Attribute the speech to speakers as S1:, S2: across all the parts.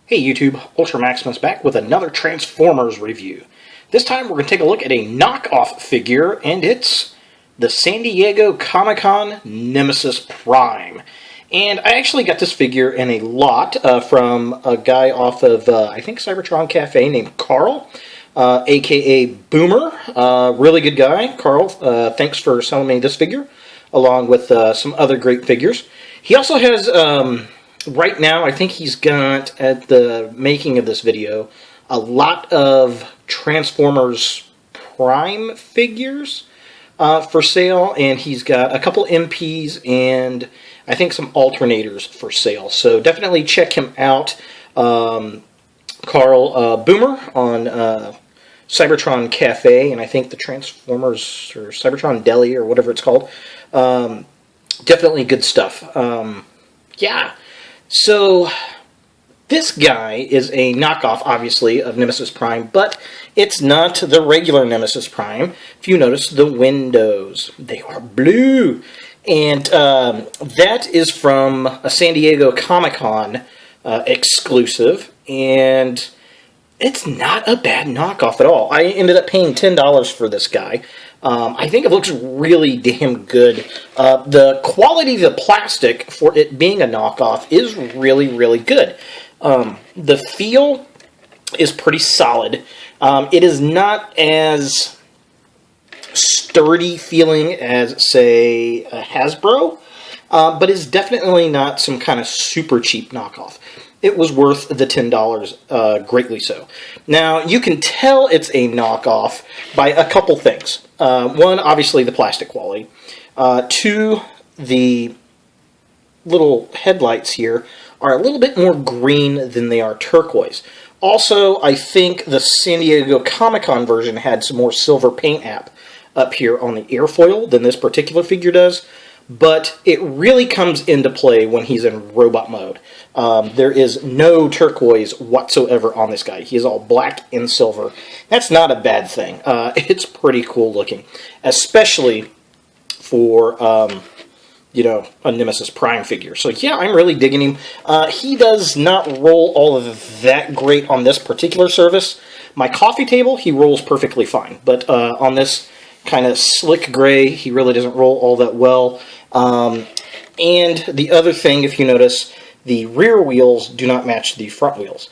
S1: Hey YouTube, Ultra Maximus back with another Transformers review. This time we're going to take a look at a knockoff figure, and it's the San Diego Comic-Con Nemesis Prime. And I actually got this figure in a lot from a guy off of, I think, Cybertron Cafe named Carl, aka Boomer. Really good guy. Carl, thanks for selling me this figure, along with some other great figures. He also has... right now, I think he's got, at the making of this video, a lot of Transformers Prime figures for sale, and he's got a couple MPs and I think some alternators for sale. So definitely check him out, Carl Boomer on Cybertron Cafe, and I think the Transformers, or Cybertron Deli, or whatever it's called. Definitely good stuff. Yeah. So, this guy is a knockoff, obviously, of Nemesis Prime, but it's not the regular Nemesis Prime. If you notice the windows, they are blue. And that is from a San Diego Comic-Con exclusive, and it's not a bad knockoff at all. I ended up paying $10 for this guy. I think it looks really damn good. The quality of the plastic for it being a knockoff is really, really good. The feel is pretty solid. It is not as sturdy feeling as, say, a Hasbro, but is definitely not some kind of super cheap knockoff. It was worth the $10, greatly so. Now, you can tell it's a knockoff by a couple things. One, obviously, the plastic quality. Two, the little headlights here are a little bit more green than they are turquoise. Also, I think the San Diego Comic-Con version had some more silver paint app up here on the airfoil than this particular figure does. But it really comes into play when he's in robot mode. There is no turquoise whatsoever on this guy. He is all black and silver. That's not a bad thing. It's pretty cool looking, especially for, you know, a Nemesis Prime figure. So yeah, I'm really digging him. He does not roll all of that great on this particular surface. My coffee table, he rolls perfectly fine. But on this kind of slick gray, he really doesn't roll all that well. And the other thing, if you notice, the rear wheels do not match the front wheels.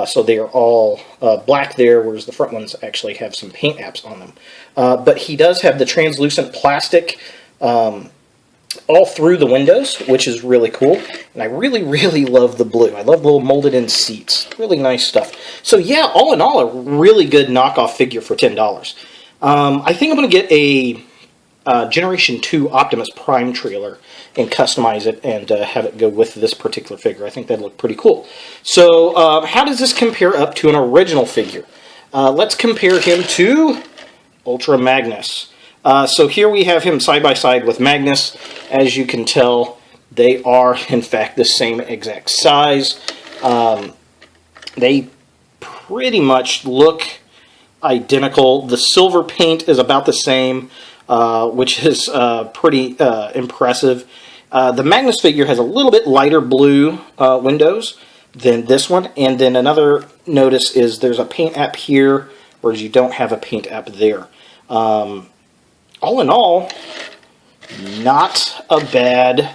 S1: So they are all black there, whereas the front ones actually have some paint apps on them. But he does have the translucent plastic all through the windows, which is really cool. And I really, really love the blue. I love the little molded-in seats. Really nice stuff. So yeah, all in all, a really good knockoff figure for $10. I think I'm going to get a Generation 2 Optimus Prime trailer and customize it and have it go with this particular figure. I think that'd look pretty cool. So, how does this compare up to an original figure? Let's compare him to Ultra Magnus. So here we have him side by side with Magnus. As you can tell, they are, in fact, the same exact size. They pretty much look identical. The silver paint is about the same, which is pretty impressive. The Magnus figure has a little bit lighter blue windows than this one, and then another notice is there's a paint app here, whereas you don't have a paint app there. All in all, not a bad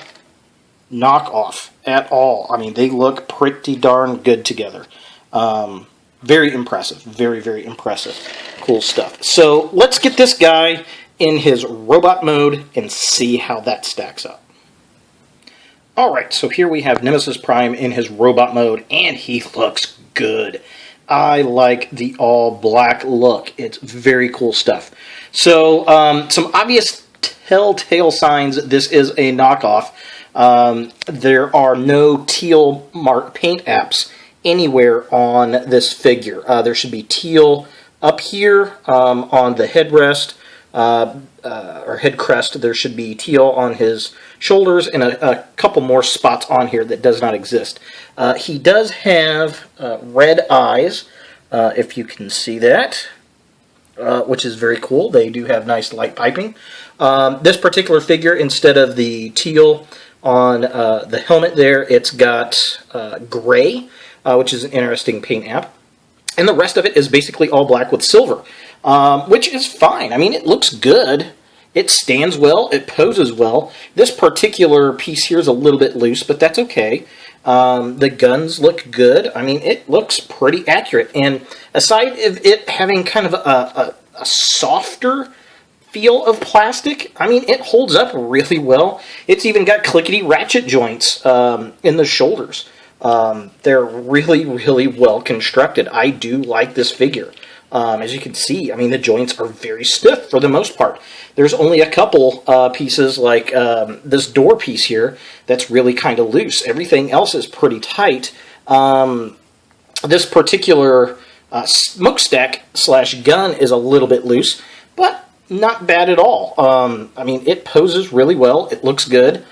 S1: knockoff at all. I mean, they look pretty darn good together. Very impressive. Very, very impressive. Cool stuff. So let's get this guy in his robot mode and see how that stacks up. Alright, so here we have Nemesis Prime in his robot mode, and he looks good. I like the all-black look. It's very cool stuff. So, some obvious telltale signs this is a knockoff. There are no teal mark paint apps anywhere on this figure. There should be teal up here on the headrest or head crest. There should be teal on his shoulders and a couple more spots on here that does not exist. He does have red eyes, if you can see that, which is very cool. They do have nice light piping. This particular figure, instead of the teal on the helmet there, it's got gray, which is an interesting paint app. And the rest of it is basically all black with silver, which is fine. I mean, it looks good. It stands well. It poses well. This particular piece here is a little bit loose, but that's okay. The guns look good. I mean, it looks pretty accurate. And aside of it having kind of a softer feel of plastic, I mean, it holds up really well. It's even got clickety ratchet joints in the shoulders. They're really, really well constructed. I do like this figure. As you can see, I mean, the joints are very stiff for the most part. There's only a couple pieces like this door piece here that's really kind of loose. Everything else is pretty tight. This particular smokestack / gun is a little bit loose, but not bad at all. I mean, it poses really well. It looks good.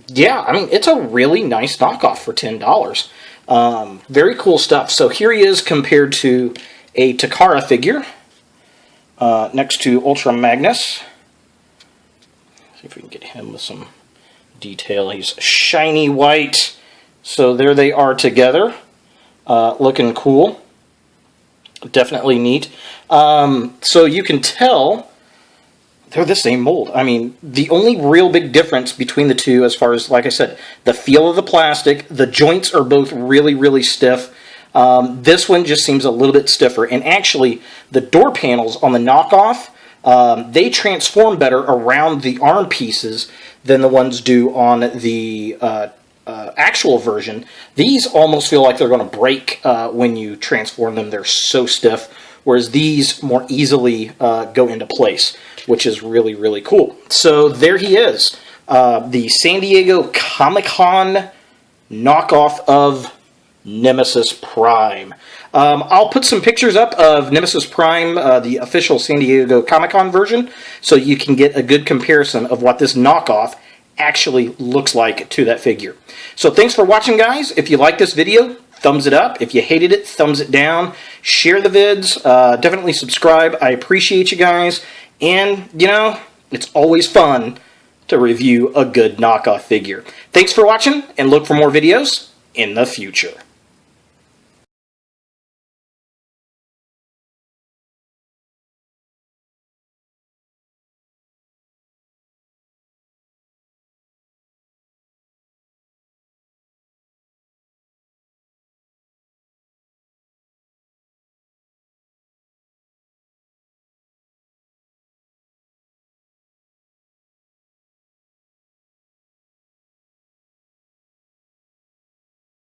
S1: Yeah, I mean, it's a really nice knockoff for $10. Very cool stuff. So here he is compared to a Takara figure next to Ultra Magnus. See if we can get him with some detail. He's shiny white. So there they are together. Looking cool. Definitely neat. So you can tell they're the same mold. I mean, the only real big difference between the two, as far as, like I said, the feel of the plastic, the joints are both really, really stiff. This one just seems a little bit stiffer. And actually, the door panels on the knockoff, they transform better around the arm pieces than the ones do on the actual version. These almost feel like they're going to break when you transform them. They're so stiff, whereas these more easily go into place, which is really, really cool. So there he is, the San Diego Comic-Con knockoff of Nemesis Prime. I'll put some pictures up of Nemesis Prime, the official San Diego Comic-Con version, so you can get a good comparison of what this knockoff actually looks like to that figure. So thanks for watching, guys. If you like this video, thumbs it up. If you hated it, thumbs it down. Share the vids. Definitely subscribe. I appreciate you guys. And, you know, it's always fun to review a good knockoff figure. Thanks for watching, and look for more videos in the future.